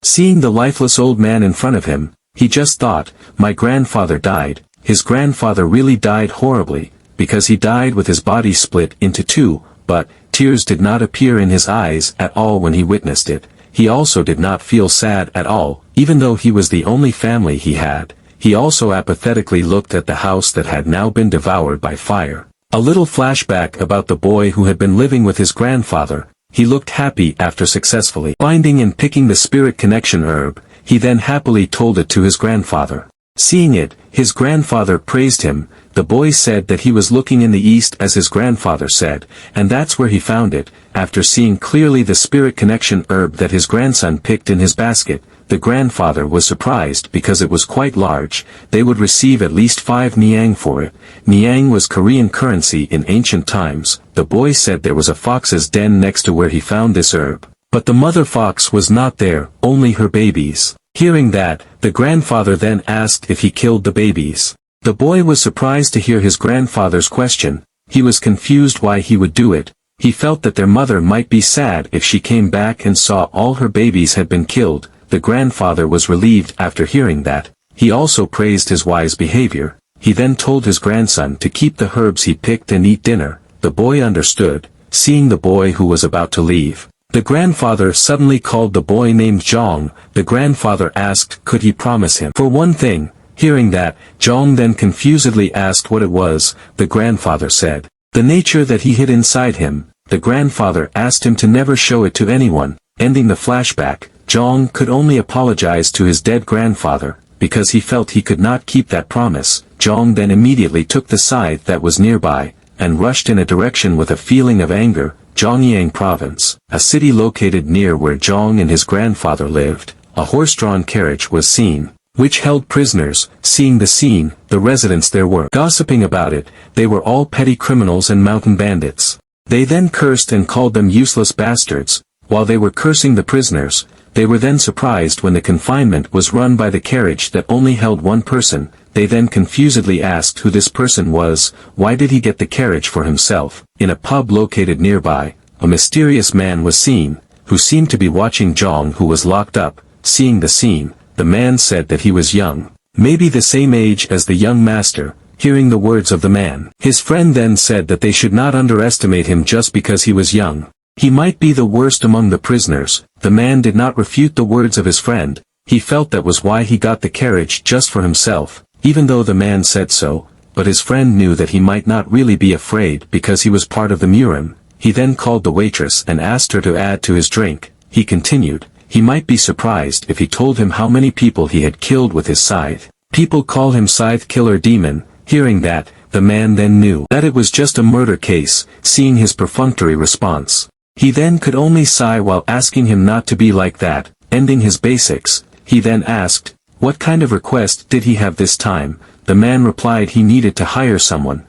Seeing the lifeless old man in front of him, he just thought, my grandfather died. His grandfather really died horribly, because he died with his body split into two, but tears did not appear in his eyes at all when he witnessed it. He also did not feel sad at all, even though he was the only family he had. He also apathetically looked at the house that had now been devoured by fire. A little flashback about the boy who had been living with his grandfather. He looked happy after successfully finding and picking the spirit connection herb. He then happily told it to his grandfather. Seeing it, his grandfather praised him. The boy said that he was looking in the east as his grandfather said, and that's where he found it. After seeing clearly the spirit connection herb that his grandson picked in his basket, the grandfather was surprised because it was quite large. They would receive at least 5 nyang for it. Nyang was Korean currency in ancient times. The boy said there was a fox's den next to where he found this herb. But the mother fox was not there, only her babies. Hearing that, the grandfather then asked if he killed the babies. The boy was surprised to hear his grandfather's question. He was confused why he would do it. He felt that their mother might be sad if she came back and saw all her babies had been killed. The grandfather was relieved after hearing that. He also praised his wise behavior. He then told his grandson to keep the herbs he picked and eat dinner. The boy understood. Seeing the boy who was about to leave, the grandfather suddenly called the boy named Jeong. The grandfather asked could he promise him for one thing. Hearing that, Jeong then confusedly asked what it was. The grandfather said, the nature that he hid inside him. The grandfather asked him to never show it to anyone. Ending the flashback, Jeong could only apologize to his dead grandfather, because he felt he could not keep that promise. Jeong then immediately took the scythe that was nearby, and rushed in a direction with a feeling of anger. Jeongyang Province, a city located near where Jeong and his grandfather lived. A horse-drawn carriage was seen, which held prisoners. Seeing the scene, the residents there were gossiping about it. They were all petty criminals and mountain bandits. They then cursed and called them useless bastards. While they were cursing the prisoners, they were then surprised when the confinement was run by the carriage that only held one person. They then confusedly asked who this person was. Why did he get the carriage for himself? In a pub located nearby, a mysterious man was seen, who seemed to be watching Jeong, who was locked up. Seeing the scene, the man said that he was young, maybe the same age as the young master. Hearing the words of the man, his friend then said that they should not underestimate him just because he was young. He might be the worst among the prisoners. The man did not refute the words of his friend. He felt that was why he got the carriage just for himself, even though the man said so, but his friend knew that he might not really be afraid because he was part of the Murim. He then called the waitress and asked her to add to his drink. He continued, he might be surprised if he told him how many people he had killed with his scythe. People call him Scythe Killer Demon. Hearing that, the man then knew that it was just a murder case. Seeing his perfunctory response, he then could only sigh while asking him not to be like that. Ending his basics, he then asked, what kind of request did he have this time? The man replied he needed to hire someone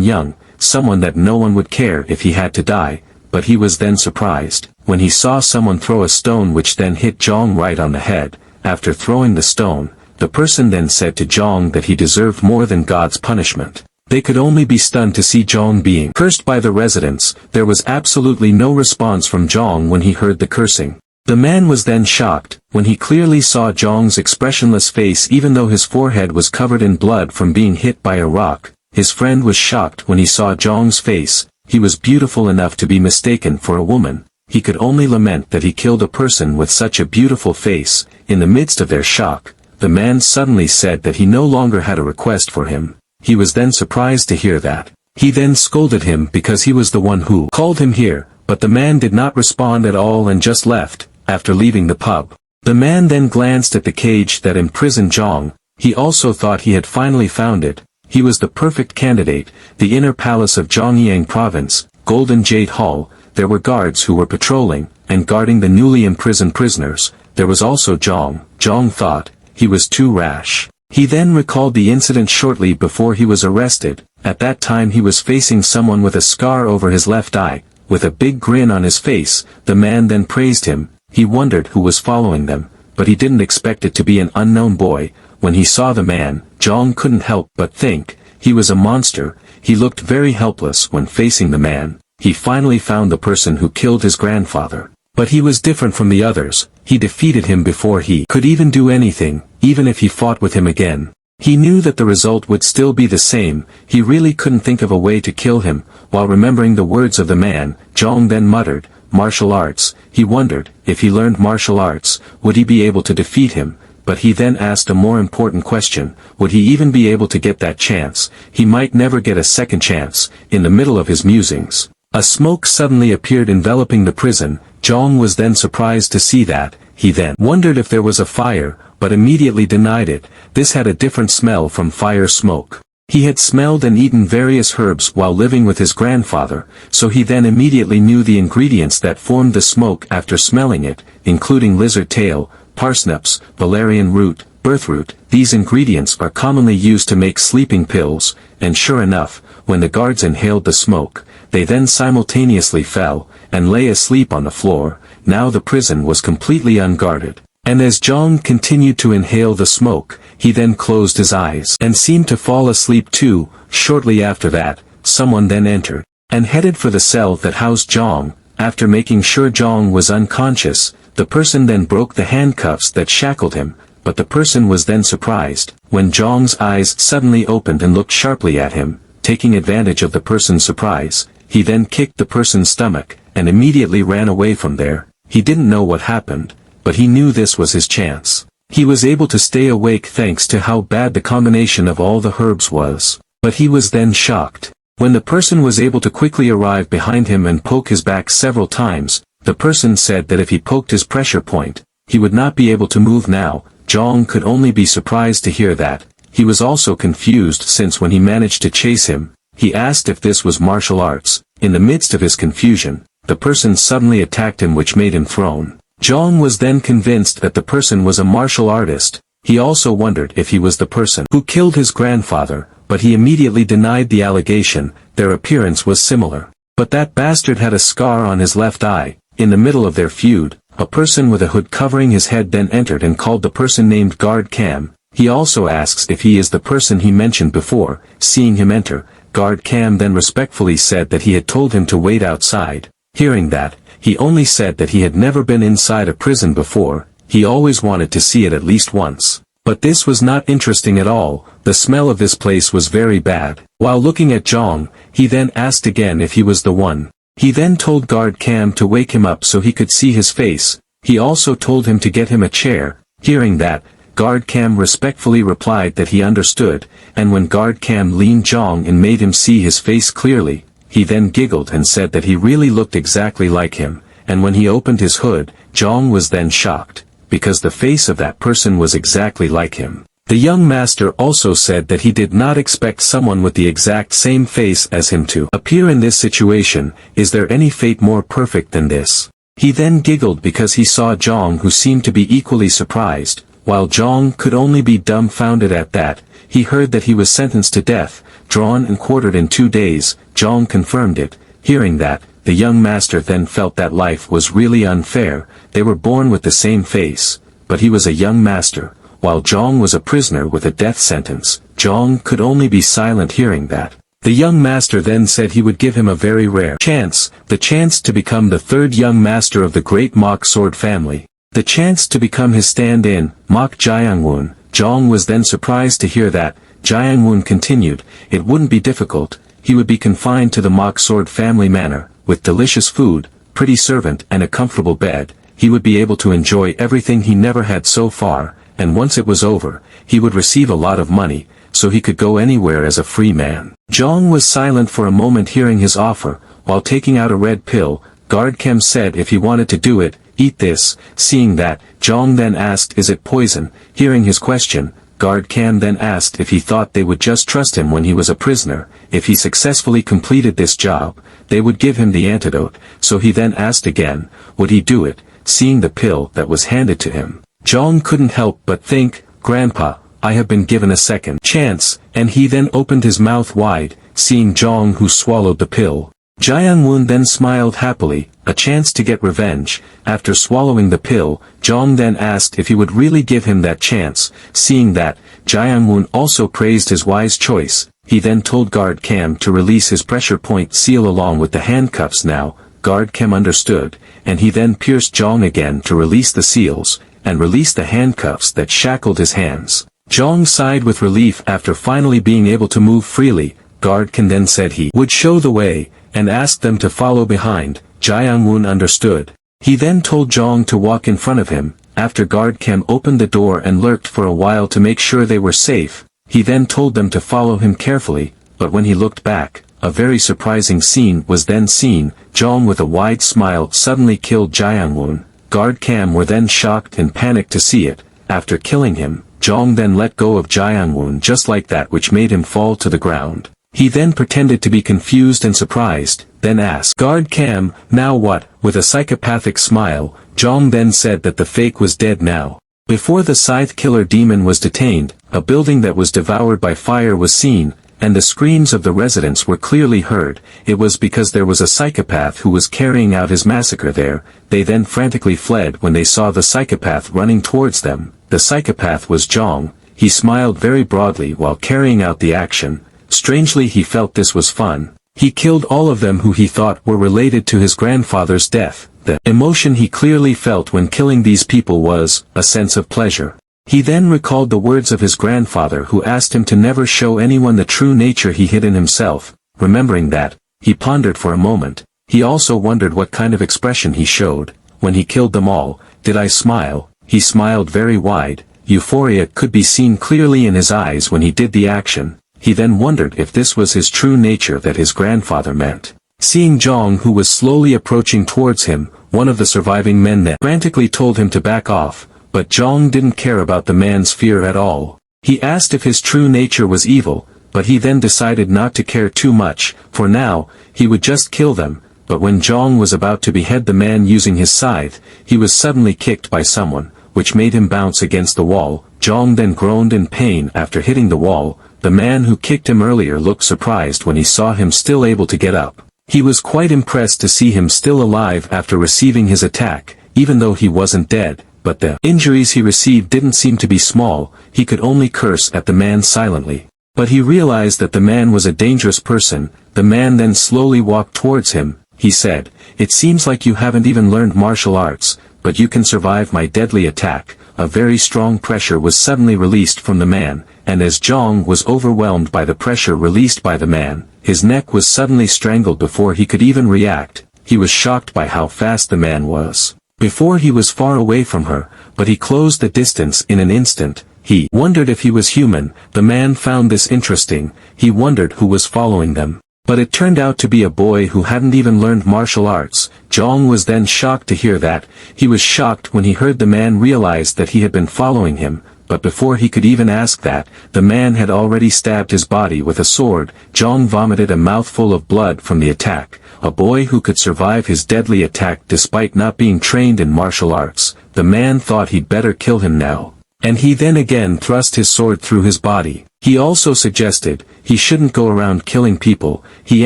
young, someone that no one would care if he had to die. But he was then surprised when he saw someone throw a stone, which then hit Jeong right on the head. After throwing the stone, the person then said to Jeong that he deserved more than God's punishment. They could only be stunned to see Jeong being cursed by the residents. There was absolutely no response from Jeong when he heard the cursing. The man was then shocked when he clearly saw Jeong's expressionless face, even though his forehead was covered in blood from being hit by a rock. His friend was shocked when he saw Jeong's face. He was beautiful enough to be mistaken for a woman. He could only lament that he killed a person with such a beautiful face. In the midst of their shock, the man suddenly said that he no longer had a request for him. He was then surprised to hear that. He then scolded him because he was the one who called him here, but the man did not respond at all and just left. After leaving the pub, the man then glanced at the cage that imprisoned Jeong. He also thought he had finally found it. He was the perfect candidate. The inner palace of Gyeongyang Province, Golden Jade Hall. There were guards who were patrolling and guarding the newly imprisoned prisoners. There was also Jeong. Jeong thought he was too rash. He then recalled the incident shortly before he was arrested. At that time he was facing someone with a scar over his left eye, with a big grin on his face. The man then praised him. He wondered who was following them, but he didn't expect it to be an unknown boy. When he saw the man, Jeong couldn't help but think he was a monster. He looked very helpless when facing the man. He finally found the person who killed his grandfather. But he was different from the others. He defeated him before he could even do anything, even if he fought with him again. He knew that the result would still be the same. He really couldn't think of a way to kill him. While remembering the words of the man, Jeong then muttered, "Martial arts." He wondered, if he learned martial arts, would he be able to defeat him? But he then asked a more important question, would he even be able to get that chance? He might never get a second chance. In the middle of his musings, a smoke suddenly appeared enveloping the prison. Jeong was then surprised to see that. He then wondered if there was a fire, but immediately denied it. This had a different smell from fire smoke. He had smelled and eaten various herbs while living with his grandfather, so he then immediately knew the ingredients that formed the smoke after smelling it, including lizard tail, parsnips, valerian root, birthroot. These ingredients are commonly used to make sleeping pills, and sure enough, when the guards inhaled the smoke, they then simultaneously fell, and lay asleep on the floor. Now the prison was completely unguarded. And as Jeong continued to inhale the smoke, he then closed his eyes and seemed to fall asleep too. Shortly after that, someone then entered, and headed for the cell that housed Jeong. After making sure Jeong was unconscious, the person then broke the handcuffs that shackled him, but the person was then surprised, when Jeong's eyes suddenly opened and looked sharply at him. Taking advantage of the person's surprise, he then kicked the person's stomach, and immediately ran away from there. He didn't know what happened, but he knew this was his chance. He was able to stay awake thanks to how bad the combination of all the herbs was. But he was then shocked. When the person was able to quickly arrive behind him and poke his back several times, the person said that if he poked his pressure point, he would not be able to move now. Jeong could only be surprised to hear that. He was also confused since when he managed to chase him, he asked if this was martial arts. In the midst of his confusion, the person suddenly attacked him, which made him thrown. Jeong was then convinced that the person was a martial artist. He also wondered if he was the person who killed his grandfather, but he immediately denied the allegation. Their appearance was similar. But that bastard had a scar on his left eye. In the middle of their feud, a person with a hood covering his head then entered and called the person named Guard Cam. He also asks if he is the person he mentioned before. Seeing him enter, Guard Cam then respectfully said that he had told him to wait outside. Hearing that, he only said that he had never been inside a prison before. He always wanted to see it at least once. But this was not interesting at all. The smell of this place was very bad. While looking at Jeong, he then asked again if he was the one. He then told Guard Cam to wake him up so he could see his face. He also told him to get him a chair. Hearing that, Guard Cam respectfully replied that he understood, and when Guard Cam leaned Jeong and made him see his face clearly, he then giggled and said that he really looked exactly like him, and when he opened his hood, Jeong was then shocked, because the face of that person was exactly like him. The young master also said that he did not expect someone with the exact same face as him to appear in this situation. Is there any fate more perfect than this? He then giggled because he saw Jeong, who seemed to be equally surprised. While Jeong could only be dumbfounded at that, he heard that he was sentenced to death, drawn and quartered in 2 days. Jeong confirmed it. Hearing that, the young master then felt that life was really unfair. They were born with the same face, but he was a young master, while Jeong was a prisoner with a death sentence. Jeong could only be silent hearing that. The young master then said he would give him a very rare chance, the chance to become the third young master of the great Mok Sword family. The chance to become his stand-in, Mok Gyeongwoon. Jeong was then surprised to hear that. Gyeongwoon continued, it wouldn't be difficult. He would be confined to the Mok Sword family manor, with delicious food, pretty servant and a comfortable bed. He would be able to enjoy everything he never had so far, and once it was over, he would receive a lot of money, so he could go anywhere as a free man. Jeong was silent for a moment hearing his offer. While taking out a red pill, Guard Cam said if he wanted to do it, eat this. Seeing that, Jeong then asked, is it poison? Hearing his question, Guard Cam then asked if he thought they would just trust him when he was a prisoner. If he successfully completed this job, they would give him the antidote. So he then asked again, would he do it? Seeing the pill that was handed to him, Jeong couldn't help but think, Grandpa, I have been given a second chance, and he then opened his mouth wide, seeing Jeong, who swallowed the pill. Gyeongwoon then smiled happily, a chance to get revenge. After swallowing the pill, Jeong then asked if he would really give him that chance. Seeing that, Gyeongwoon also praised his wise choice. He then told Guard Cam to release his pressure point seal along with the handcuffs. Now, Guard Kem understood, and he then pierced Jeong again to release the seals, and release the handcuffs that shackled his hands. Jeong sighed with relief after finally being able to move freely. Guard Kem then said he would show the way, and asked them to follow behind. Jeong understood. He then told Jeong to walk in front of him. After Guard Kem opened the door and lurked for a while to make sure they were safe, he then told them to follow him carefully, but when he looked back, a very surprising scene was then seen. Jeong with a wide smile suddenly killed Jeong. Guard Kem were then shocked and panicked to see it. After killing him, Jeong then let go of Jeong just like that, which made him fall to the ground. He then pretended to be confused and surprised, then asked Guard Kem, "Now what?" With a psychopathic smile, Jeong then said that the fake was dead now. Before the Scythe Killer Demon was detained, a building that was devoured by fire was seen, and the screams of the residents were clearly heard. It was because there was a psychopath who was carrying out his massacre there. They then frantically fled when they saw the psychopath running towards them. The psychopath was Jeong. He smiled very broadly while carrying out the action. Strangely, he felt this was fun. He killed all of them who he thought were related to his grandfather's death. The emotion he clearly felt when killing these people was a sense of pleasure. He then recalled the words of his grandfather who asked him to never show anyone the true nature he hid in himself. Remembering that, he pondered for a moment. He also wondered what kind of expression he showed. When he killed them all, did I smile? He smiled very wide. Euphoria could be seen clearly in his eyes when he did the action. He then wondered if this was his true nature that his grandfather meant. Seeing Jeong who was slowly approaching towards him, one of the surviving men then frantically told him to back off, but Jeong didn't care about the man's fear at all. He asked if his true nature was evil, but he then decided not to care too much. For now, he would just kill them. But when Jeong was about to behead the man using his scythe, he was suddenly kicked by someone, which made him bounce against the wall. Jeong then groaned in pain after hitting the wall. The man who kicked him earlier looked surprised when he saw him still able to get up. He was quite impressed to see him still alive after receiving his attack, even though he wasn't dead, but the injuries he received didn't seem to be small. He could only curse at the man silently. But he realized that the man was a dangerous person. The man then slowly walked towards him. He said, "It seems like you haven't even learned martial arts, but you can survive my deadly attack." A very strong pressure was suddenly released from the man, and as Jeong was overwhelmed by the pressure released by the man, his neck was suddenly strangled before he could even react. He was shocked by how fast the man was. Before he was far away from her, but he closed the distance in an instant. He wondered if he was human. The man found this interesting. He wondered who was following them. But it turned out to be a boy who hadn't even learned martial arts. Jeong was then shocked to hear that. He was shocked when he heard the man realized that he had been following him, but before he could even ask that, the man had already stabbed his body with a sword. Jeong vomited a mouthful of blood from the attack. A boy who could survive his deadly attack despite not being trained in martial arts. The man thought he'd better kill him now. And he then again thrust his sword through his body. He also suggested he shouldn't go around killing people. He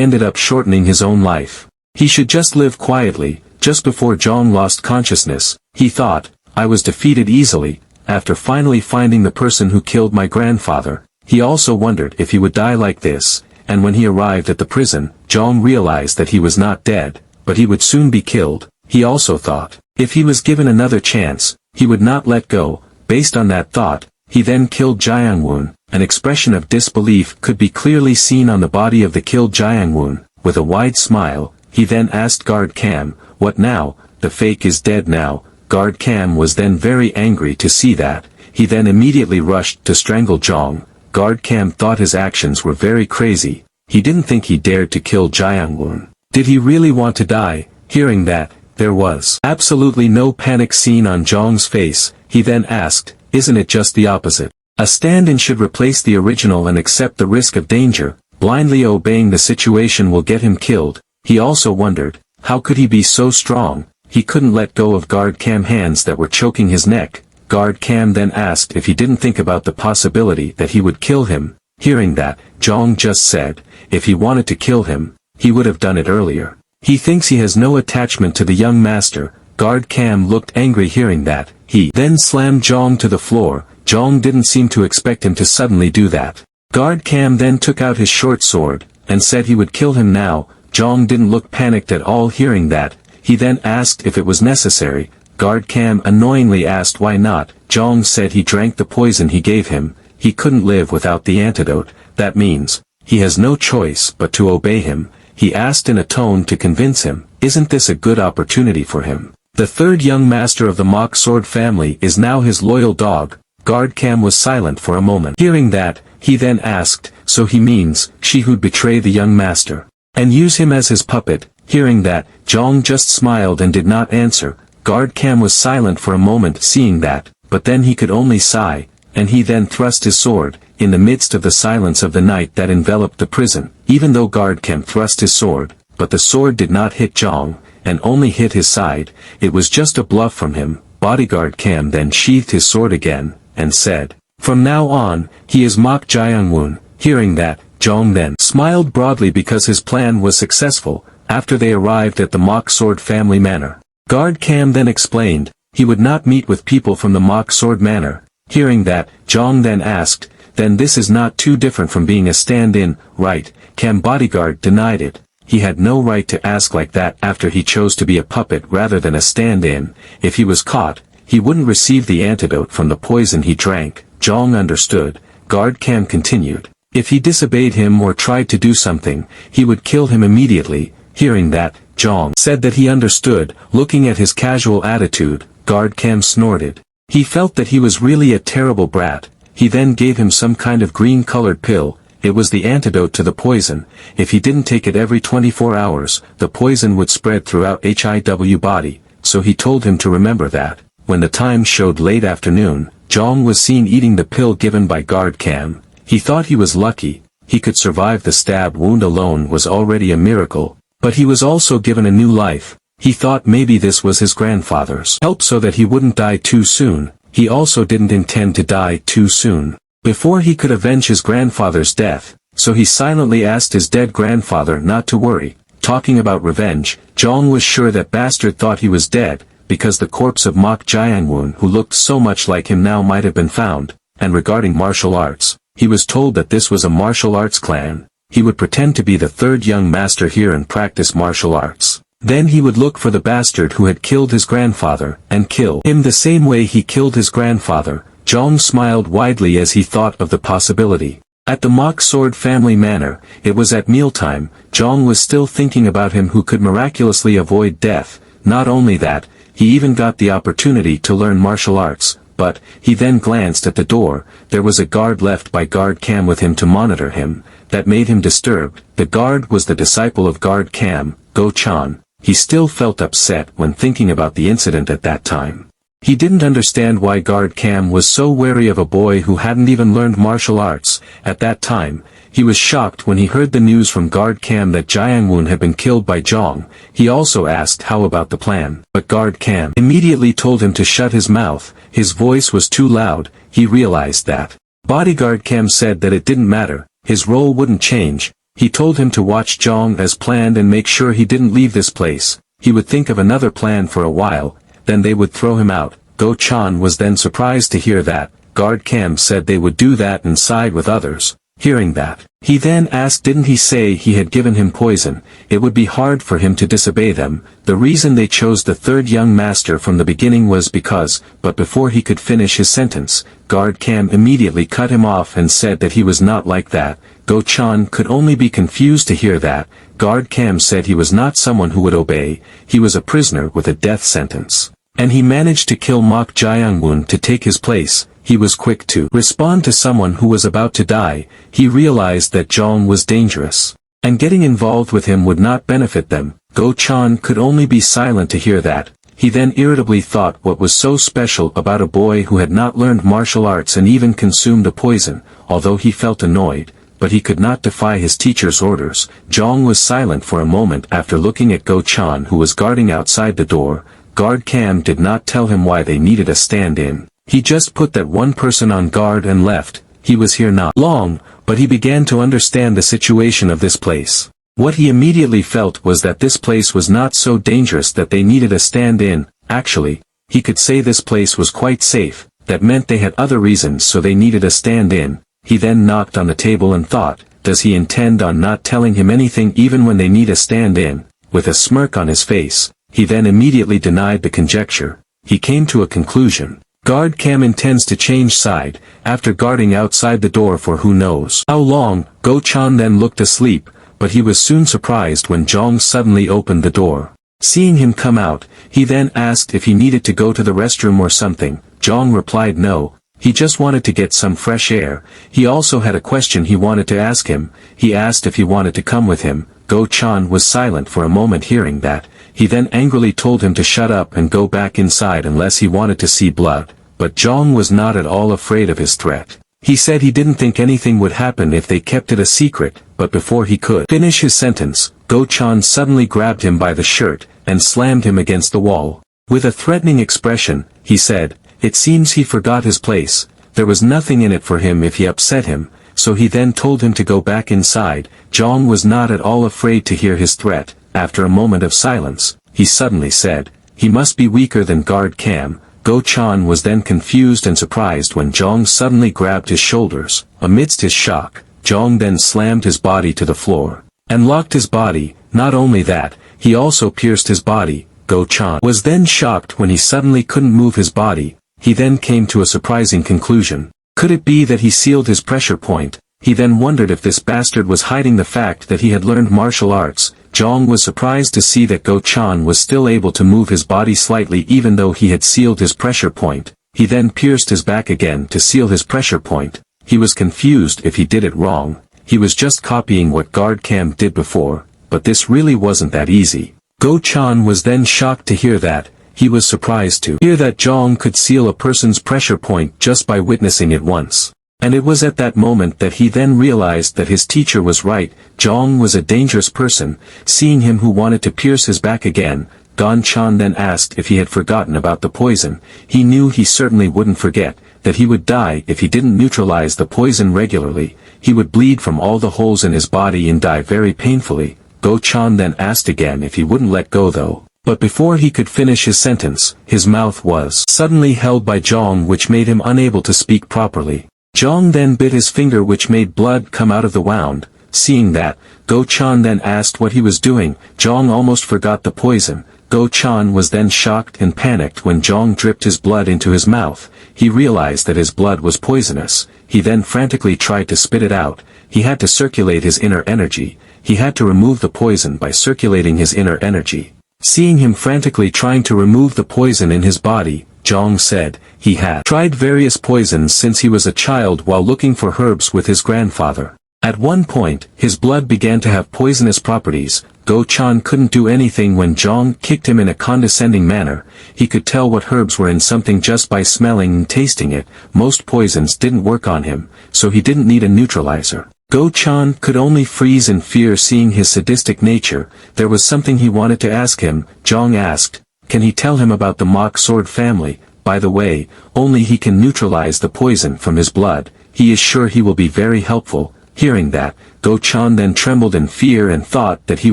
ended up shortening his own life. He should just live quietly. Just before Jeong lost consciousness, he thought, "I was defeated easily." After finally finding the person who killed my grandfather, he also wondered if he would die like this, and when he arrived at the prison, Jeong realized that he was not dead, but he would soon be killed. He also thought, if he was given another chance, he would not let go. Based on that thought, he then killed Jeong. An expression of disbelief could be clearly seen on the body of the killed Jeong. With a wide smile, he then asked Guard Kem, "What now? The fake is dead now." Guard Kem was then very angry to see that. He then immediately rushed to strangle Jeong. Guard Kem thought his actions were very crazy. He didn't think he dared to kill Jeong. Did he really want to die? Hearing that, there was absolutely no panic seen on Jeong's face. He then asked, "Isn't it just the opposite? A stand-in should replace the original and accept the risk of danger. Blindly obeying the situation will get him killed." He also wondered, how could he be so strong? He couldn't let go of Guard Kem's hands that were choking his neck. Guard Kem then asked if he didn't think about the possibility that he would kill him. Hearing that, Jeong just said, if he wanted to kill him, he would have done it earlier. He thinks he has no attachment to the young master. Guard Kem looked angry hearing that. He then slammed Jeong to the floor. Jeong didn't seem to expect him to suddenly do that. Guard Kem then took out his short sword, and said he would kill him now. Jeong didn't look panicked at all hearing that. He then asked if it was necessary. Guard Cam annoyingly asked why not. Jeong said he drank the poison he gave him. He couldn't live without the antidote. That means he has no choice but to obey him. He asked in a tone to convince him, isn't this a good opportunity for him? The third young master of the Mok Sword family is now his loyal dog. Guard Cam was silent for a moment. Hearing that, he then asked, so he means, she who'd betray the young master and use him as his puppet? Hearing that, Jeong just smiled and did not answer. Guard Cam was silent for a moment seeing that, but then he could only sigh, and he then thrust his sword, in the midst of the silence of the night that enveloped the prison. Even though Guard Cam thrust his sword, but the sword did not hit Jeong, and only hit his side. It was just a bluff from him. Bodyguard Cam then sheathed his sword again, and said, from now on, he is Mok Gyeongwoon. Hearing that, Jeong then smiled broadly because his plan was successful. After they arrived at the Mok Sword family manor, Guard Cam then explained, he would not meet with people from the Mok Sword Manor. Hearing that, Jeong then asked, then this is not too different from being a stand-in, right? Cam bodyguard denied it. He had no right to ask like that after he chose to be a puppet rather than a stand-in. If he was caught, he wouldn't receive the antidote from the poison he drank. Jeong understood. Guard Cam continued, if he disobeyed him or tried to do something, he would kill him immediately. Hearing that, Jeong said that he understood. Looking at his casual attitude, Guard Cam snorted. He felt that he was really a terrible brat. He then gave him some kind of green-colored pill. It was the antidote to the poison. If he didn't take it every 24 hours, the poison would spread throughout HIW body, so he told him to remember that. When the time showed late afternoon, Jeong was seen eating the pill given by Guard Cam. He thought he was lucky. He could survive the stab wound alone was already a miracle, but he was also given a new life. He thought maybe this was his grandfather's help so that he wouldn't die too soon. He also didn't intend to die too soon before he could avenge his grandfather's death, so he silently asked his dead grandfather not to worry. Talking about revenge, Jeong was sure that bastard thought he was dead, because the corpse of Mok Gyeongwoon who looked so much like him now might have been found. And regarding martial arts, he was told that this was a martial arts clan. He would pretend to be the third young master here and practice martial arts. Then he would look for the bastard who had killed his grandfather, and kill him the same way he killed his grandfather. Jeong smiled widely as he thought of the possibility. At the Mok Sword family manor, it was at mealtime. Jeong was still thinking about him who could miraculously avoid death. Not only that, he even got the opportunity to learn martial arts. But, he then glanced at the door. There was a guard left by Guard Cam with him to monitor him. That made him disturbed. The guard was the disciple of Guard Cam, Go-chan. He still felt upset when thinking about the incident at that time. He didn't understand why Guard Cam was so wary of a boy who hadn't even learned martial arts. At that time, he was shocked when he heard the news from Guard Cam that Gyeongwoon had been killed by Jeong. He also asked how about the plan, but Guard Cam immediately told him to shut his mouth. His voice was too loud. He realized that. Bodyguard Cam said that it didn't matter. His role wouldn't change. He told him to watch Jeong as planned and make sure he didn't leave this place. He would think of another plan for a while, then they would throw him out. Go-chan was then surprised to hear that. Guard Cam said they would do that and side with others. Hearing that, he then asked didn't he say he had given him poison? It would be hard for him to disobey them. The reason they chose the third young master from the beginning was because, but before he could finish his sentence, Guard Cam immediately cut him off and said that he was not like that. Go-chan could only be confused to hear that. Guard Cam said he was not someone who would obey. He was a prisoner with a death sentence. And he managed to kill Mok Gyeongwoon to take his place. He was quick to respond to someone who was about to die. He realized that Jeong was dangerous, and getting involved with him would not benefit them. Go-chan could only be silent to hear that. He then irritably thought what was so special about a boy who had not learned martial arts and even consumed a poison. Although he felt annoyed, but he could not defy his teacher's orders. Jeong was silent for a moment after looking at Go-chan who was guarding outside the door. Guard Cam did not tell him why they needed a stand-in. He just put that one person on guard and left. He was here not long, but he began to understand the situation of this place. What he immediately felt was that this place was not so dangerous that they needed a stand-in. Actually, he could say this place was quite safe. That meant they had other reasons so they needed a stand-in. He then knocked on the table and thought, does he intend on not telling him anything even when they need a stand-in? With a smirk on his face, he then immediately denied the conjecture. He came to a conclusion. Guard Cam intends to change side, after guarding outside the door for who knows how long. Go-chan then looked asleep, but he was soon surprised when Jeong suddenly opened the door. Seeing him come out, he then asked if he needed to go to the restroom or something. Jeong replied no, he just wanted to get some fresh air. He also had a question he wanted to ask him. He asked if he wanted to come with him. Go-chan was silent for a moment hearing that. He then angrily told him to shut up and go back inside unless he wanted to see blood. But Jeong was not at all afraid of his threat. He said he didn't think anything would happen if they kept it a secret, but before he could finish his sentence, Go-chan suddenly grabbed him by the shirt, and slammed him against the wall. With a threatening expression, he said, it seems he forgot his place. There was nothing in it for him if he upset him, so he then told him to go back inside. Jeong was not at all afraid to hear his threat. After a moment of silence, he suddenly said, he must be weaker than Guard Cam. Go-chan was then confused and surprised when Jeong suddenly grabbed his shoulders. Amidst his shock, Jeong then slammed his body to the floor, and locked his body. Not only that, he also pierced his body. Go-chan was then shocked when he suddenly couldn't move his body. He then came to a surprising conclusion. Could it be that he sealed his pressure point? He then wondered if this bastard was hiding the fact that he had learned martial arts. Jeong was surprised to see that Go-chan was still able to move his body slightly even though he had sealed his pressure point. He then pierced his back again to seal his pressure point. He was confused if he did it wrong. He was just copying what Guard Cam did before, but this really wasn't that easy. Go-chan was then shocked to hear that. He was surprised to hear that Jeong could seal a person's pressure point just by witnessing it once. And it was at that moment that he then realized that his teacher was right. Jeong was a dangerous person. Seeing him who wanted to pierce his back again, Gon-chan then asked if he had forgotten about the poison. He knew he certainly wouldn't forget, that he would die if he didn't neutralize the poison regularly. He would bleed from all the holes in his body and die very painfully. Go-chan then asked again if he wouldn't let go though. But before he could finish his sentence, his mouth was suddenly held by Jeong, which made him unable to speak properly. Jeong then bit his finger, which made blood come out of the wound. Seeing that, Go-chan then asked what he was doing. Jeong almost forgot the poison. Go-chan was then shocked and panicked when Jeong dripped his blood into his mouth. He realized that his blood was poisonous. He then frantically tried to spit it out. He had to circulate his inner energy. He had to remove the poison by circulating his inner energy. Seeing him frantically trying to remove the poison in his body, Jeong said, he had tried various poisons since he was a child while looking for herbs with his grandfather. At one point, his blood began to have poisonous properties. Go-chan couldn't do anything when Jeong kicked him in a condescending manner. He could tell what herbs were in something just by smelling and tasting it. Most poisons didn't work on him, so he didn't need a neutralizer. Go-chan could only freeze in fear seeing his sadistic nature. There was something he wanted to ask him. Jeong asked, can he tell him about the Mok Sword family? By the way, only he can neutralize the poison from his blood. He is sure he will be very helpful. Hearing that, Go-chan then trembled in fear and thought that he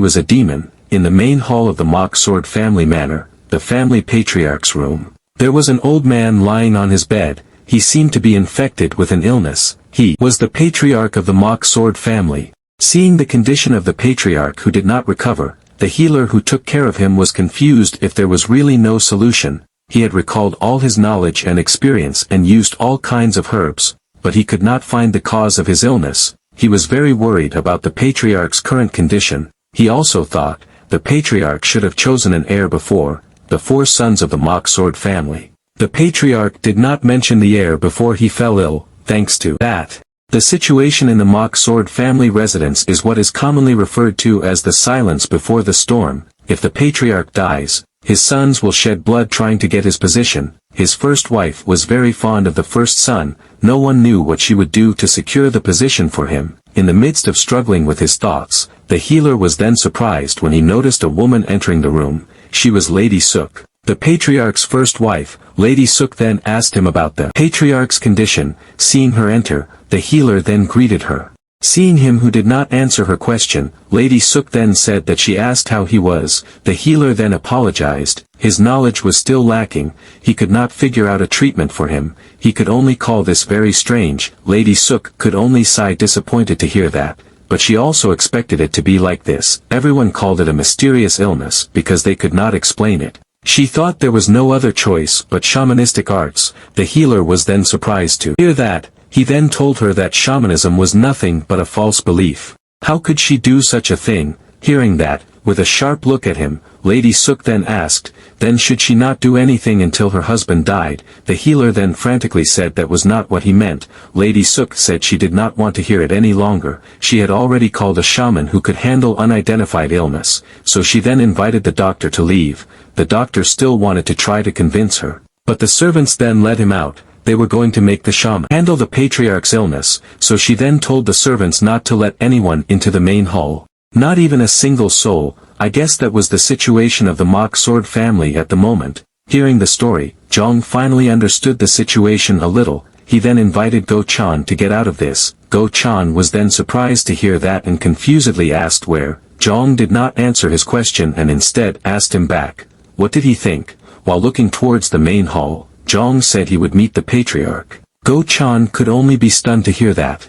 was a demon. In the main hall of the Mok Sword family manor, the family patriarch's room, there was an old man lying on his bed. He seemed to be infected with an illness. He was the patriarch of the Mok Sword family. Seeing the condition of the patriarch who did not recover, the healer who took care of him was confused if there was really no solution. He had recalled all his knowledge and experience and used all kinds of herbs, but he could not find the cause of his illness. He was very worried about the patriarch's current condition. He also thought, the patriarch should have chosen an heir before, the 4 sons of the Mok Sword family. The patriarch did not mention the heir before he fell ill. Thanks to that, the situation in the Mok Sword family residence is what is commonly referred to as the silence before the storm. If the patriarch dies, his sons will shed blood trying to get his position. His first wife was very fond of the first son. No one knew what she would do to secure the position for him. In the midst of struggling with his thoughts, the healer was then surprised when he noticed a woman entering the room. She was Lady Suk, the patriarch's first wife. Lady Suk then asked him about the patriarch's condition. Seeing her enter, the healer then greeted her. Seeing him who did not answer her question, Lady Suk then said that she asked how he was. The healer then apologized. His knowledge was still lacking. He could not figure out a treatment for him. He could only call this very strange. Lady Suk could only sigh disappointed to hear that. but she also expected it to be like this. Everyone called it a mysterious illness because they could not explain it. She thought there was no other choice but shamanistic arts. The healer was then surprised to hear that. He then told her that shamanism was nothing but a false belief. How could she do such a thing? Hearing that, with a sharp look at him, Lady Suk then asked, then should she not do anything until her husband died? The healer then frantically said that was not what he meant. Lady Suk said she did not want to hear it any longer. She had already called a shaman who could handle unidentified illness, so she then invited the doctor to leave. The doctor still wanted to try to convince her, but the servants then let him out. They were going to make the shaman handle the patriarch's illness, so she then told the servants not to let anyone into the main hall. Not even a single soul. I guess that was the situation of the Mok Sword family at the moment. Hearing the story, Jeong finally understood the situation a little. He then invited Go-chan to get out of this. Go-chan was then surprised to hear that and confusedly asked where. Jeong did not answer his question and instead asked him back. What did he think? While looking towards the main hall, Jeong said he would meet the patriarch. Go-chan could only be stunned to hear that.